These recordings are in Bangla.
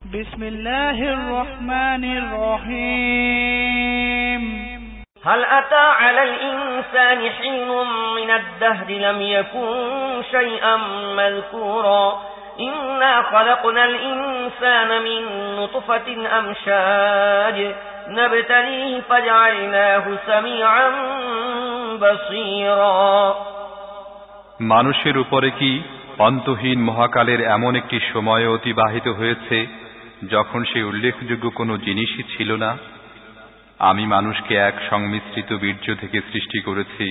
بسم الله الرحمن الرحيم هل أتى على الإنسان حين من الدهر لم يكن شيئا مذكورا إنا خلقنا الإنسان من نطفة أمشاج نبتليه فجعلناه سميعا بصيرا মানুষের উপরে কি অন্তহীন মহাকালের এমন একটি সময় অতিবাহিত হয়েছে যখন সে উল্লেখযোগ্য কোনো জিনিসই ছিল না? আমি মানুষকে এক সংমিশ্রিত বীর্য থেকে সৃষ্টি করেছি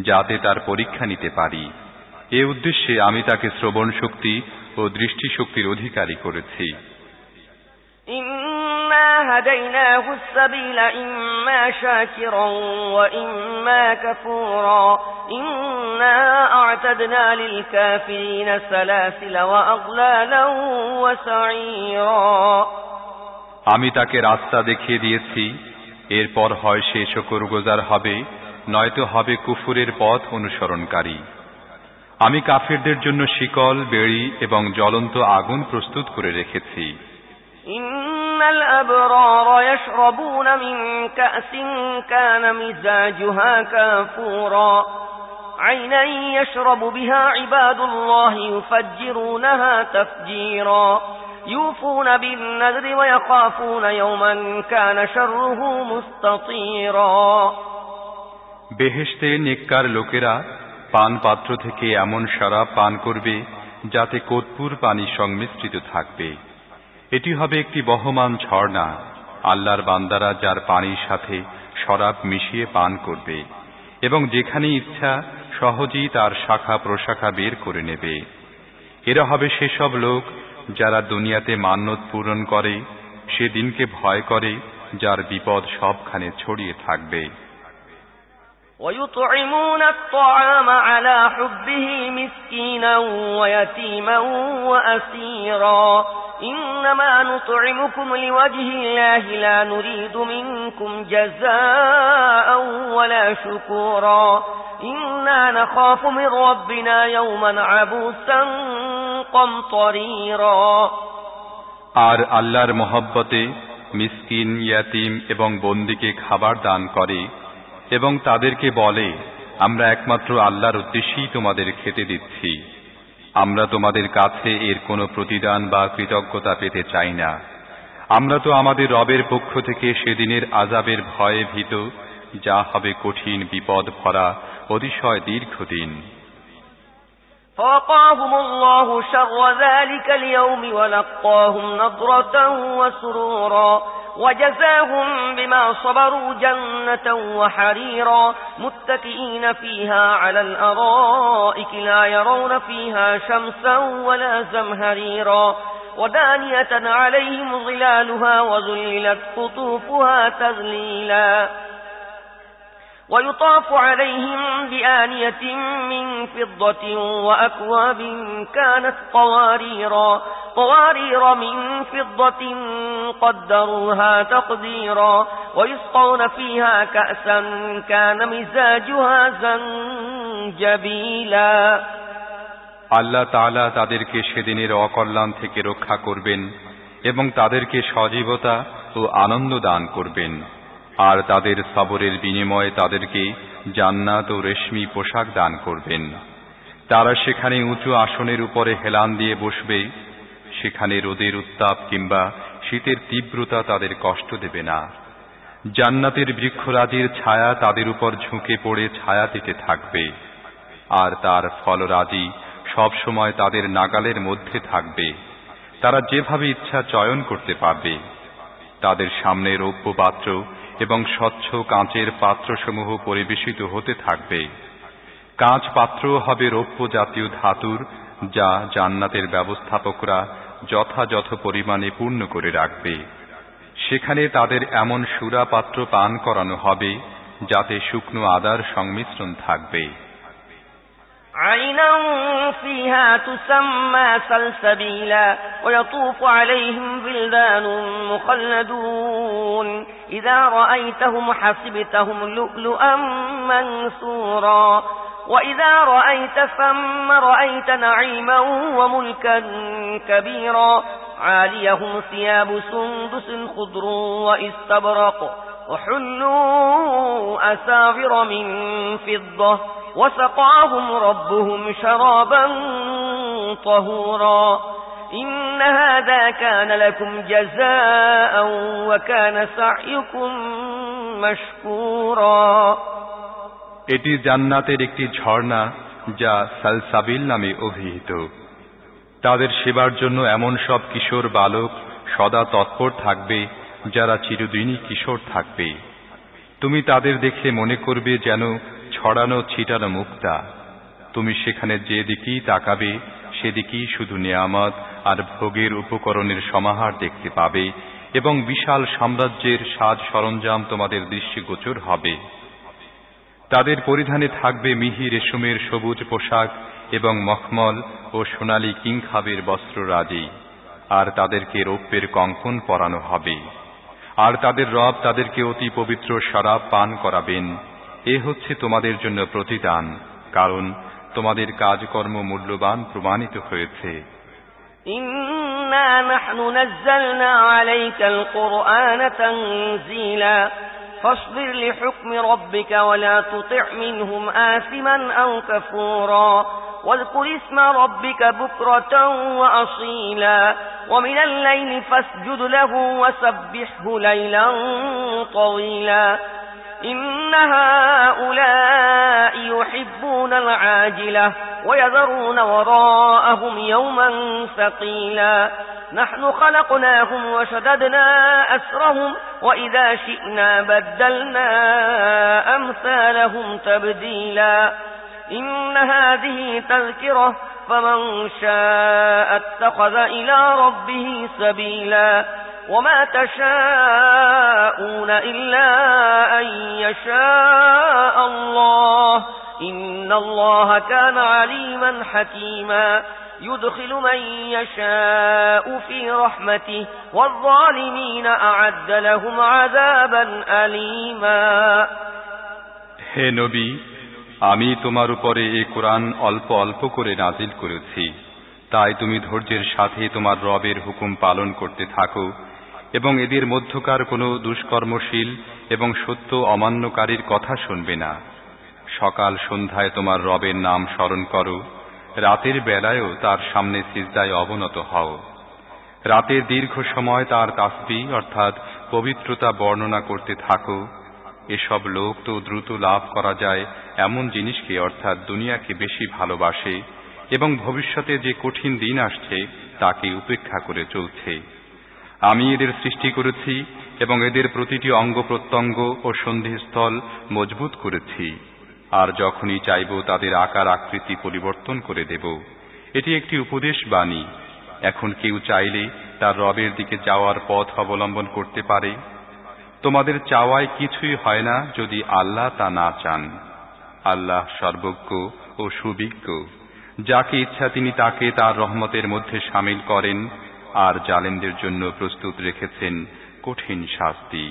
যাতে তার পরীক্ষা নিতে পারি। এ উদ্দেশ্যে আমি তাকে শ্রবণ শক্তি ও দৃষ্টিশক্তির অধিকারী করেছি। إنا هديناه السبيل إما شاكرا وإما كفورا إنا أعتدنا للكافرين سلاسل وأغلالا وسعيرا আমি তাকে রাস্তা দেখিয়ে দিয়েছি, এরপর হয় সে শুকরগুজার হবে, নয়তো হবে কুফুরের পথ অনুসরণকারী। আমি কাফিরদের জন্য শিকল, বেড়ি এবং জ্বলন্ত আগুন প্রস্তুত করে রেখেছি। إن الأبرار يشربون من كأس كان مزاجها كافورا عينا يشرب بها عباد الله يفجرونها تفجيرا يوفون بالنذر ويخافون يوما كان شره مستطيرا বেহেশতে নেককার লোকেরা পান পাত্র থেকে এমন শরাব পান করবে যাতে কর্পূর পানি সংমিশ্রিত থাকবে। এটি হবে একটি বহমান ঝর্ণা। আল্লাহর বান্দারা যার পানির সাথে শরাব মিশিয়ে পান করবে এবং যেখানে ইচ্ছা সহজেই তার শাখা প্রশাখা বের করে নেবে। এরা হবে সেসব লোক যারা দুনিয়াতে মান্যত পূরণ করে, সেদিনকে ভয় করে যার বিপদ সবখানে ছড়িয়ে থাকবে। ويطعمون الطعام على حبه مسكينا ويتيما وأسيرا إنما نطعمكم لوجه الله لا نريد منكم جزاء ولا شكورا إنا نخاف من ربنا يوما عبوسا قمطريرا আর আল্লাহর মহব্বতে মিসকিন, ইয়াতীম এবং বন্দীকে খাবার দান করে এবং তাদেরকে বলে, আমরা একমাত্র আল্লাহর উদ্দেশ্যেই তোমাদের খেতে দিচ্ছি, আমরা তোমাদের কাছে এর কোনো প্রতিদান বা কৃতজ্ঞতা পেতে চাই না। আমরা তো আমাদের রবের পক্ষ থেকে সেদিনের আযাবের ভয়ে ভীত, যা হবে কঠিন বিপদ ভরা অতিশয় দীর্ঘদিন। فوقاهم الله شر ذلك اليوم ولقاهم نضرة وسرورا وجزاهم بما صبروا جنة وحريرا متكئين فيها على الأرائك لا يرون فيها شمسا ولا زمهريرا ودانية عليهم ظلالها وذللت قطوفها تذليلا ويطاف عليهم بآنية من فضة وأكواب كانت قوارير من فضة قدروها تقديرا ويسقون فيها كأسا كان مزاجها زنجبيلا আল্লাহ তাআলা তাদেরকে সেদিনের অকল্যাণ থেকে রক্ষা করবেন এবং তাদেরকে সজীবতা ও আনন্দ দান করবেন, আর তাদের সবরের বিনিময়ে তাদেরকে জান্নাত ও রেশমি পোশাক দান করবেন। তারা সেখানে উঁচু আসনের উপরে হেলান দিয়ে বসবে, সেখানে রোদের উত্তাপ কিংবা শীতের তীব্রতা তাদের কষ্ট দেবে না। জান্নাতের বৃক্ষরাজির ছায়া তাদের উপর ঝুঁকে পড়ে ছায়া দিতে থাকবে, আর তার ফলরাজি সব সময় তাদের নাগালের মধ্যে থাকবে। তারা যেভাবে ইচ্ছা চয়ন করতে পারবে। তাদের সামনে রৌপ্য পাত্র এবং স্বচ্ছ কাঁচের পাত্রসমূহ পরিবেশিত হতে থাকবে। কাঁচ পাত্র হবে রৌপ্য জাতীয় ধাতুর, যা জান্নাতের ব্যবস্থাপকরা যথাযথ পরিমাণে পূর্ণ করে রাখবে। সেখানে তাদের এমন সুরা পাত্র পান করানো হবে যাতে শুকনো আদার সংমিশ্রণ থাকবে। عينا فيها تسمى سلسبيلا ويطوف عليهم ولدان مخلدون إذا رأيتهم حسبتهم لؤلؤا منثورا وإذا رأيت ثم رأيت نعيما وملكا كبيرا عاليهم ثياب سندس خضر واستبرق وحلوا أساور من فضة وسقاهم ربهم شرابا طهورا إن هذا كان لكم جزاء وكان سعيكم مشكورا এটি জান্নাতের একটি ঝর্ণা যা সালসাবিল নামে অভিহিত। তাদের সেবার জন্য এমন সব কিশোর বালক সদা তৎপর থাকবে যারা চিরদিনই কিশোর থাকবে। তুমি তাদের দেখে মনে করবে যেন ছড়ানো ছিটানো মুক্তা। তুমি সেখানে যেদিকেই তাকাবে সেদিকেই শুধু নিয়ামত আর ভোগের উপকরণের সমাহার দেখতে পাবে এবং বিশাল সাম্রাজ্যের সাজ সরঞ্জাম তোমাদের দৃষ্টিগোচর হবে। তাদের পরিধানে থাকবে মিহি রেশমের সবুজ পোশাক এবং মখমল ও সোনালী কিংখাবের বস্ত্ররাজি, আর তাদেরকে রৌপ্যের কঙ্কন পরানো হবে। আর তাদের রব তাদেরকে অতি পবিত্র শরাব পান করাবেন। এ হচ্ছে তোমাদের জন্য প্রতিদান, কারণ তোমাদের কাজকর্ম মূল্যবান প্রমাণিত হয়েছে। ইন্না নাহনু নাযালনা আলাইকাল কুরআন তানযীলা فاصبر لحكم ربك ولا تطع منهم آثما أو كفورا واذكر اسم ربك بكرة وأصيلا ومن الليل فاسجد له وسبحه ليلا طويلا إن هؤلاء يحبون العاجلة ويذرون وراءهم يوما ثقيلا نحن خلقناهم وشددنا أسرهم وإذا شئنا بدلنا أمثالهم تبديلا إن هذه تذكرة فمن شاء اتخذ إلى ربه سبيلا وما تشاءون إلا أن يشاء الله إن الله كان عليما حكيما يدخل من يشاء في رحمته والظالمين أعد لهم عذابا أليما হে নবী, আমি তোমার উপরে এই কোরআন অল্প অল্প করে নাজিল করেছি, তাই তুমি ধৈর্যের সাথে তোমার রবের হুকুম পালন করতে থাকো এবং এদের মধ্যকার কোনো দুষ্কর্মশীল এবং সত্য অমান্যকারীর কথা শুনবে না। সকাল সন্ধ্যায় তোমার রবের নাম স্মরণ করো, রাতের বেলায়ও তার সামনে সিজদায় অবনত হও। রাতের দীর্ঘ সময় তার তাসবিহ অর্থাৎ পবিত্রতা বর্ণনা করতে থাকো। এসব লোক তো দ্রুত লাভ করা যায় এমন জিনিসকে অর্থাৎ দুনিয়াকে বেশি ভালোবাসে এবং ভবিষ্যতে যে কঠিন দিন আসছে তাকে উপেক্ষা করে চলছে। আমি এদের সৃষ্টি করেছি এবং এদের প্রতিটি অঙ্গ প্রত্যঙ্গ ও সন্ধিস্থল মজবুত করেছি, আর যখনই চাইব তাদের আকার আকৃতি পরিবর্তন করে দেব। এটি একটি উপদেশ বাণী। এখন কেউ চাইলে তার রবের দিকে যাওয়ার পথ অবলম্বন করতে পারে। তোমাদের চাওয়ায় কিছুই হয় না যদি আল্লাহ তা না চান। আল্লাহ সর্বজ্ঞ ও সুবিজ্ঞ। যাকে ইচ্ছা তিনি তাকে তার রহমতের মধ্যে শামিল করেন, আর জালেমদের জন্য প্রস্তুত রেখেছেন কঠিন শাস্তি।